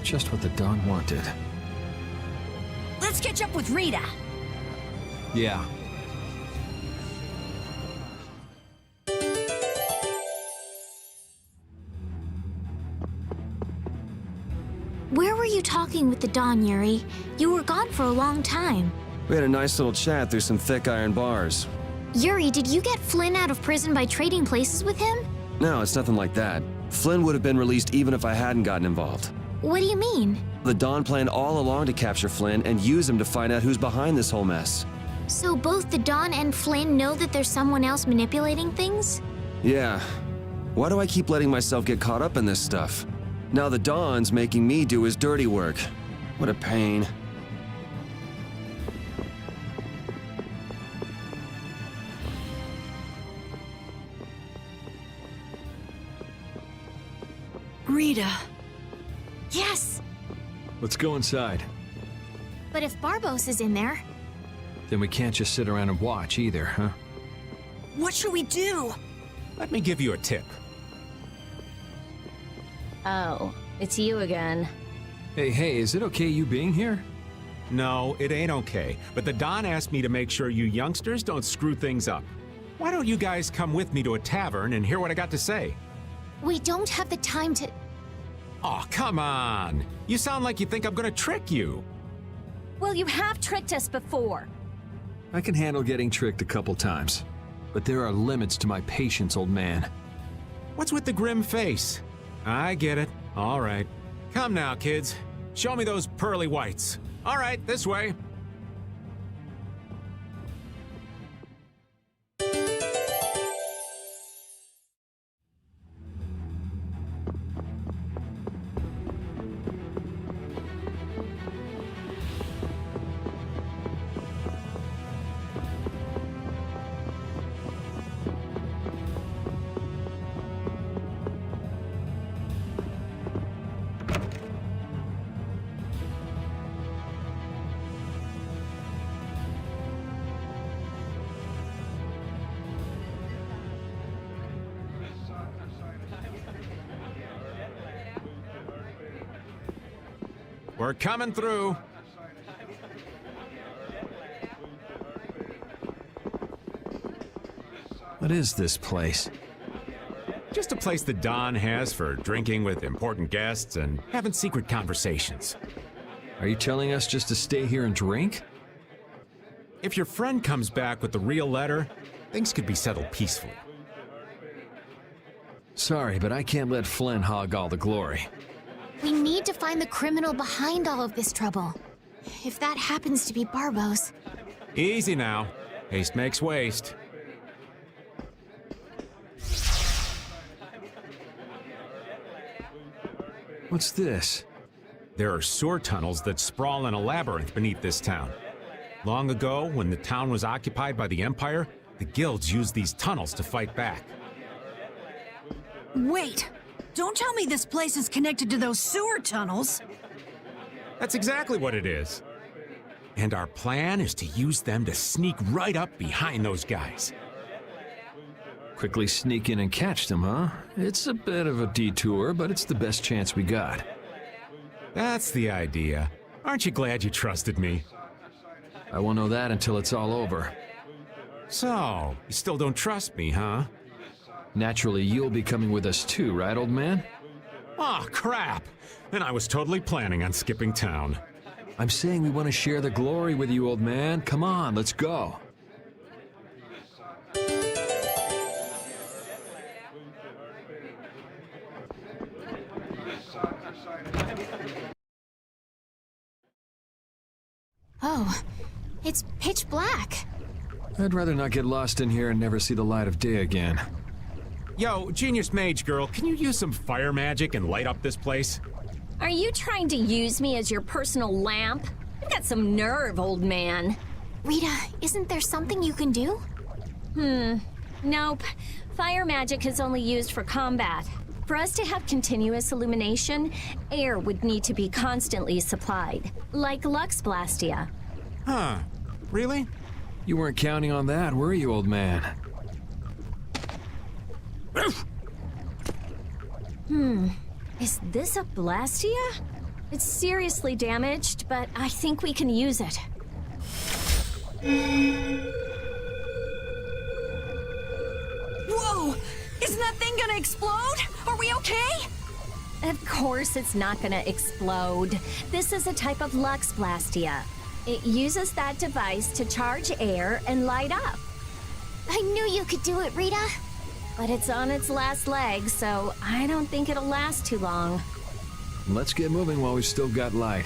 Just what the Don wanted. Let's catch up with Rita. Yeah. Where were you talking with the Don, Yuri? You were gone for a long time. We had a nice little chat through some thick iron bars. Yuri, did you get Flynn out of prison by trading places with him? No, it's nothing like that. Flynn would have been released even if I hadn't gotten involved. What do you mean? The Don planned all along to capture Flynn and use him to find out who's behind this whole mess. So both the Don and Flynn know that there's someone else manipulating things? Yeah. Why do I keep letting myself get caught up in this stuff? Now the Don's making me do his dirty work. What a pain. Rita. Yes! Let's go inside. But if Barbos is in there... Then we can't just sit around and watch either, huh? What should we do? Let me give you a tip. Oh, it's you again. Hey, is it okay you being here? No, it ain't okay. But the Don asked me to make sure you youngsters don't screw things up. Why don't you guys come with me to a tavern and hear what I got to say? We don't have the time to... Oh, come on! You sound like you think I'm gonna trick you. Well, you have tricked us before. I can handle getting tricked a couple times. But there are limits to my patience, old man. What's with the grim face? I get it. All right. Come now, kids. Show me those pearly whites. All right, this way. We're coming through. What is this place? Just a place the Don has for drinking with important guests and having secret conversations. Are you telling us just to stay here and drink? If your friend comes back with the real letter, things could be settled peacefully. Sorry, but I can't let Flynn hog all the glory. We need to find the criminal behind all of this trouble. If that happens to be Barbos. Easy now. Haste makes waste. What's this? There are sewer tunnels that sprawl in a labyrinth beneath this town. Long ago, when the town was occupied by the Empire, the guilds used these tunnels to fight back. Wait! Don't tell me this place is connected to those sewer tunnels! That's exactly what it is. And our plan is to use them to sneak right up behind those guys. Quickly sneak in and catch them, huh? It's a bit of a detour, but it's the best chance we got. That's the idea. Aren't you glad you trusted me? I won't know that until it's all over. So, you still don't trust me, huh? Naturally, you'll be coming with us too, right, old man? Aw, crap! And I was totally planning on skipping town. I'm saying we want to share the glory with you, old man. Come on, let's go. Oh, it's pitch black. I'd rather not get lost in here and never see the light of day again. Yo, Genius Mage Girl, can you use some fire magic and light up this place? Are you trying to use me as your personal lamp? You've got some nerve, old man. Rita, isn't there something you can do? Nope. Fire magic is only used for combat. For us to have continuous illumination, air would need to be constantly supplied, like Lux Blastia. Huh. Really? You weren't counting on that, were you, old man? Is this a Blastia? It's seriously damaged, but I think we can use it. Whoa! Isn't that thing gonna explode? Are we okay? Of course it's not gonna explode. This is a type of Lux Blastia. It uses that device to charge air and light up. I knew you could do it, Rita. But it's on its last leg, so I don't think it'll last too long. Let's get moving while we've still got light.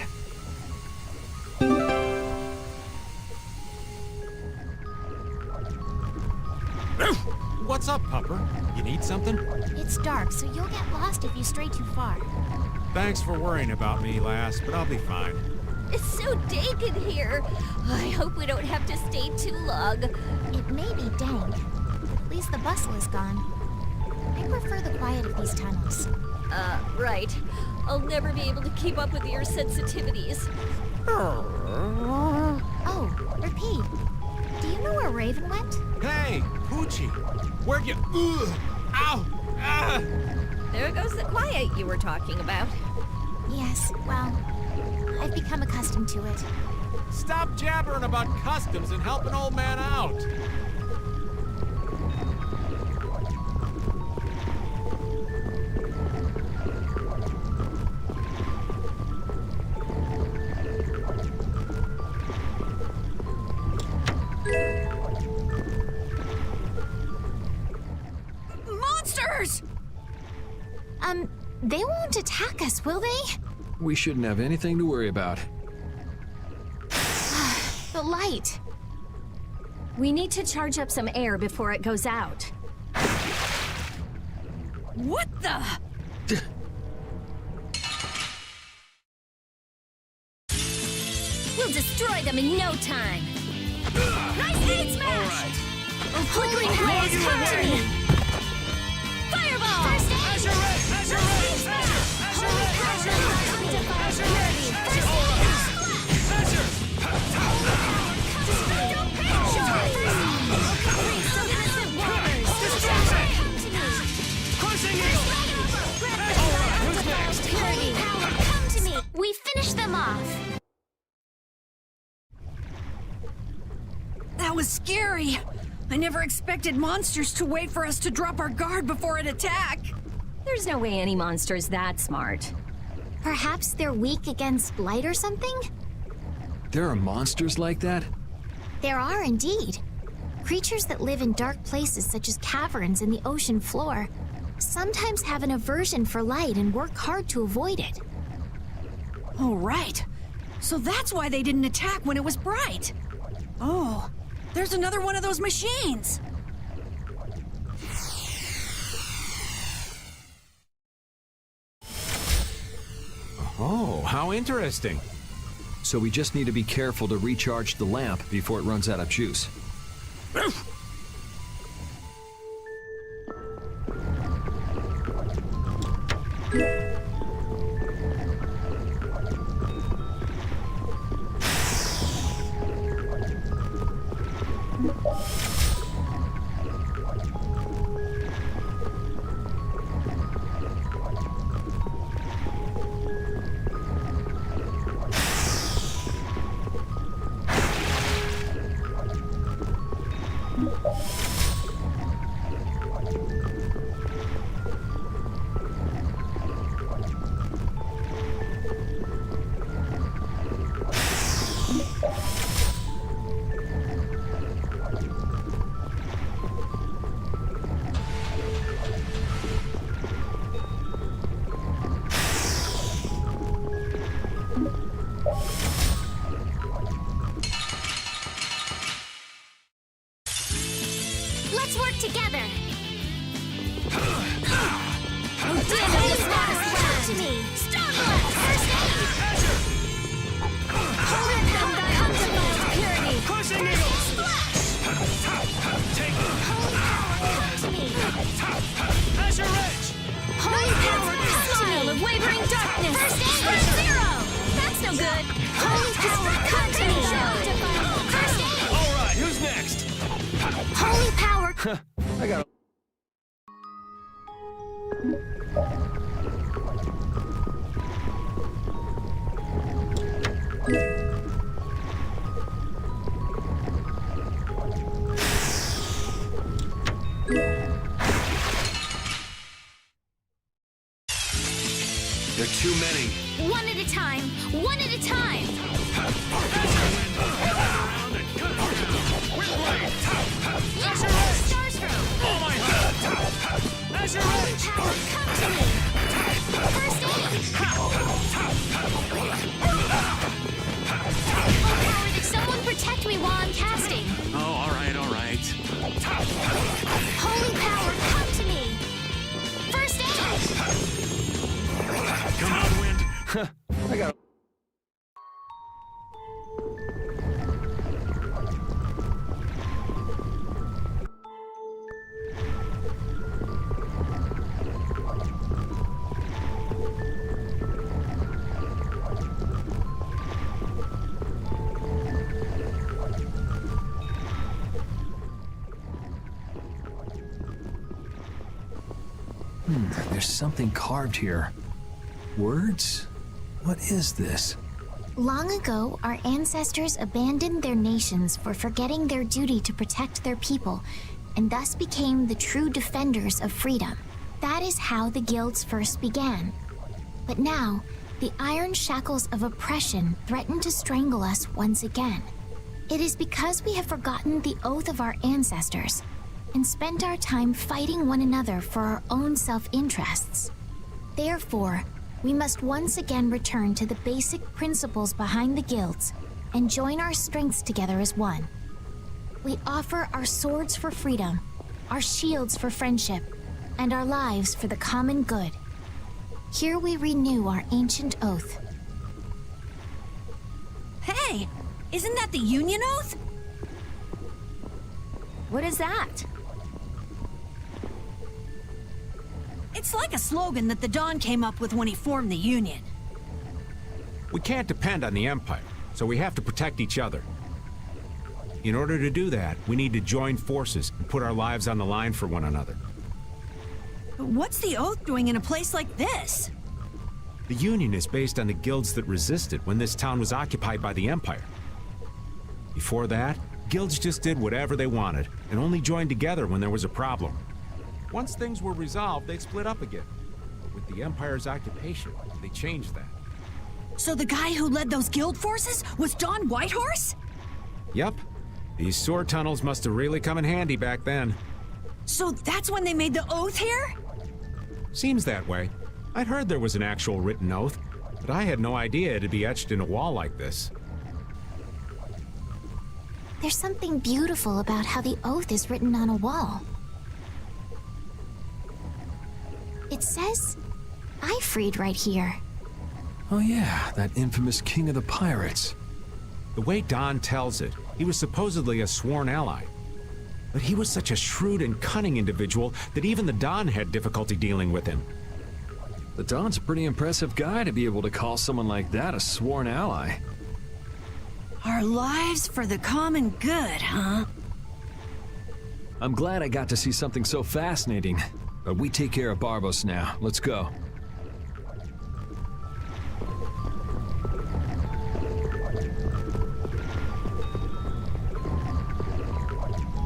What's up, Pupper? You need something? It's dark, so you'll get lost if you stray too far. Thanks for worrying about me, lass, but I'll be fine. It's so dank in here. I hope we don't have to stay too long. It may be dank, but at least the bustle is gone. I prefer the quiet of these tunnels. Right. I'll never be able to keep up with your sensitivities. Oh, Repeat. Do you know where Raven went? Hey, Poochie, where'd you... Ow! Ah! There goes the quiet you were talking about. Yes, well, I've become accustomed to it. Stop jabbering about customs and help an old man out. Monsters! They won't attack us, will they? We shouldn't have anything to worry about. The light. We need to charge up some air before it goes out. What the? We'll destroy them in no time. Nice aid smash! All right. Flickering blaze, come to me! Fireball! Azure Ray! Azure Ray! Azure Ray! Azure Ray! Azure Ray! Azure Ray! Azure! Distraction! Crushing Eagle! All right, who's next? Come to me. We finished them off. That was scary. I never expected monsters to wait for us to drop our guard before an attack. There's no way any monster's that smart. Perhaps they're weak against light or something? There are monsters like that? There are indeed. Creatures that live in dark places such as caverns in the ocean floor sometimes have an aversion for light and work hard to avoid it. Oh, right. So that's why they didn't attack when it was bright. Oh, there's another one of those machines. Oh, how interesting. So we just need to be careful to recharge the lamp before it runs out of juice. Let's work together. Come to me. Stop first aid. Hold it down, come to me. Purity. Crushing Eagle! Take it! Come to me. Azure Edge! Holy power, come to me. Of wavering darkness. First aid. Zero. That's no good. Holy power, come to me. First aid. All right, who's next? Holy power. I got There are too many. One at a time. One at a time. Starstroke. Oh my God! Azure Holy Edge! power, come to me. First aid. Oh, Howard, someone protect me while I'm casting. Oh, all right, all right. Holy power, come to me. First aid. Come on, Wind. I got There's something carved here. Words? What is this? Long ago, our ancestors abandoned their nations for forgetting their duty to protect their people, and thus became the true defenders of freedom. That is how the guilds first began. But now, the iron shackles of oppression threaten to strangle us once again. It is because we have forgotten the oath of our ancestors and spent our time fighting one another for our own self-interests. Therefore, we must once again return to the basic principles behind the guilds and join our strengths together as one. We offer our swords for freedom, our shields for friendship, and our lives for the common good. Here we renew our ancient oath. Hey, isn't that the Union Oath? What is that? It's like a slogan that the Don came up with when he formed the Union. We can't depend on the Empire, so we have to protect each other. In order to do that, we need to join forces and put our lives on the line for one another. But what's the Oath doing in a place like this? The Union is based on the guilds that resisted when this town was occupied by the Empire. Before that, guilds just did whatever they wanted and only joined together when there was a problem. Once things were resolved, they'd split up again. But with the Empire's occupation, they changed that. So the guy who led those guild forces was Don Whitehorse? Yep. These sword tunnels must have really come in handy back then. So that's when they made the Oath here? Seems that way. I'd heard there was an actual written oath, but I had no idea it'd be etched in a wall like this. There's something beautiful about how the oath is written on a wall. It says, "I freed" right here. Oh yeah, that infamous king of the pirates. The way Don tells it, he was supposedly a sworn ally. But he was such a shrewd and cunning individual that even the Don had difficulty dealing with him. The Don's a pretty impressive guy to be able to call someone like that a sworn ally. Our lives for the common good, huh? I'm glad I got to see something so fascinating. But we take care of Barbos now. Let's go.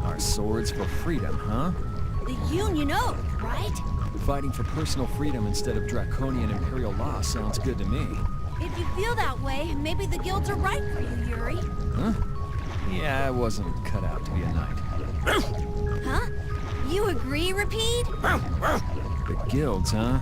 Our swords for freedom, huh? The Union Oath, right? Fighting for personal freedom instead of draconian imperial law sounds good to me. If you feel that way, maybe the guilds are right for you, Yuri. Huh? Yeah, I wasn't cut out to be a knight. Huh? You agree, Repeat? The guilds, huh?